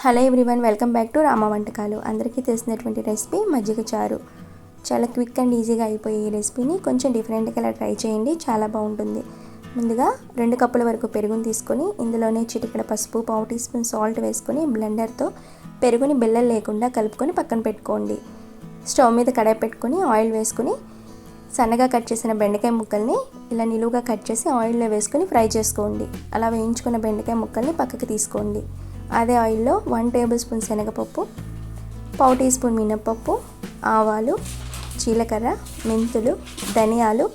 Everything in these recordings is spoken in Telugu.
Hello everyone, welcome back to Rama వంటకాలు. అందరికీ తెలిసినటువంటి రెసిపీ మజ్జిగ చారు. చాలా క్విక్ అండ్ ఈజీగా అయిపోయే ఈ రెసిపీని కొంచెం డిఫరెంట్గా ఇలా ట్రై చేయండి, చాలా బాగుంటుంది. ముందుగా 2 కప్పుల వరకు పెరుగుని తీసుకొని ఇందులోనే చిటికెడ పసుపు, 1/2 టీ స్పూన్ సాల్ట్ వేసుకొని బ్లెండర్తో పెరుగుని బెల్లం లేకుండా కలుపుకొని పక్కన పెట్టుకోండి. స్టవ్ మీద కడాయి పెట్టుకొని ఆయిల్ వేసుకొని సన్నగా కట్ చేసిన బెండకాయ ముక్కల్ని ఇలా నిలువుగా కట్ చేసి ఆయిల్లో వేసుకొని ఫ్రై చేసుకోండి. అలా వేయించుకున్న బెండకాయ ముక్కల్ని పక్కకి తీసుకోండి. అదే ఆయిల్లో 1 టేబుల్ స్పూన్ శనగపప్పు, 1/2 టీ స్పూన్ మినపప్పు, ఆవాలు, జీలకర్ర, మెంతులు, ధనియాలు,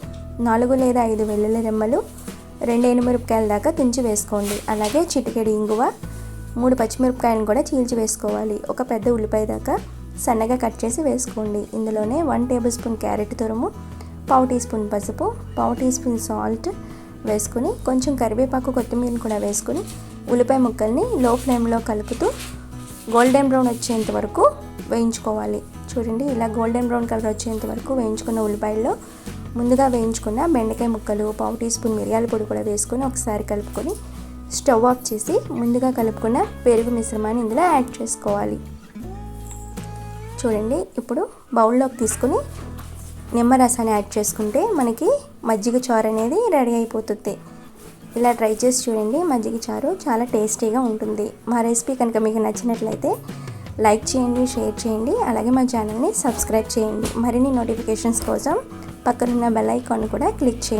4 లేదా 5 వెల్లుల్లి రెమ్మలు, 2 ఎండుమిరపకాయల దాకా తుంచి వేసుకోండి. అలాగే చిటికెడు ఇంగువ, 3 పచ్చిమిరపకాయలను కూడా చీల్చి వేసుకోవాలి. ఒక పెద్ద ఉల్లిపాయ దాకా సన్నగా కట్ చేసి వేసుకోండి. ఇందులోనే 1 టేబుల్ స్పూన్ క్యారెట్ తురుము, 1/2 టీ స్పూన్ పసుపు, 1/2 టీ స్పూన్ సాల్ట్ వేసుకొని కొంచెం కరివేపాకు, కొత్తిమీరని కూడా వేసుకొని ఉల్లిపాయ ముక్కల్ని లో ఫ్లేమ్లో కలుపుతూ గోల్డెన్ బ్రౌన్ వచ్చేంత వరకు వేయించుకోవాలి. చూడండి, ఇలా గోల్డెన్ బ్రౌన్ కలర్ వచ్చేంత వరకు వేయించుకున్న ఉల్లిపాయల్లో ముందుగా వేయించుకున్న బెండకాయ ముక్కలు, 1/2 టీ స్పూన్ మిరియాల పొడి కూడా వేసుకొని ఒకసారి కలుపుకొని స్టవ్ ఆఫ్ చేసి ముందుగా కలుపుకున్న పెరుగు మిశ్రమాన్ని ఇందులో యాడ్ చేసుకోవాలి. చూడండి, ఇప్పుడు బౌల్లోకి తీసుకొని నిమ్మరసాన్ని యాడ్ చేసుకుంటే మనకి మజ్జిగ చారు అనేది రెడీ అయిపోతుంది. ఇలా ట్రై చేసి చూడండి, మజ్జిగ చారు చాలా టేస్టీగా ఉంటుంది. మా రెసిపీ కనుక మీకు నచ్చినట్లయితే లైక్ చేయండి, షేర్ చేయండి, అలాగే మా ఛానల్ని సబ్స్క్రైబ్ చేయండి. మరిన్ని నోటిఫికేషన్స్ కోసం పక్కనున్న బెల్ ఐకాన్ కూడా క్లిక్ చేయండి.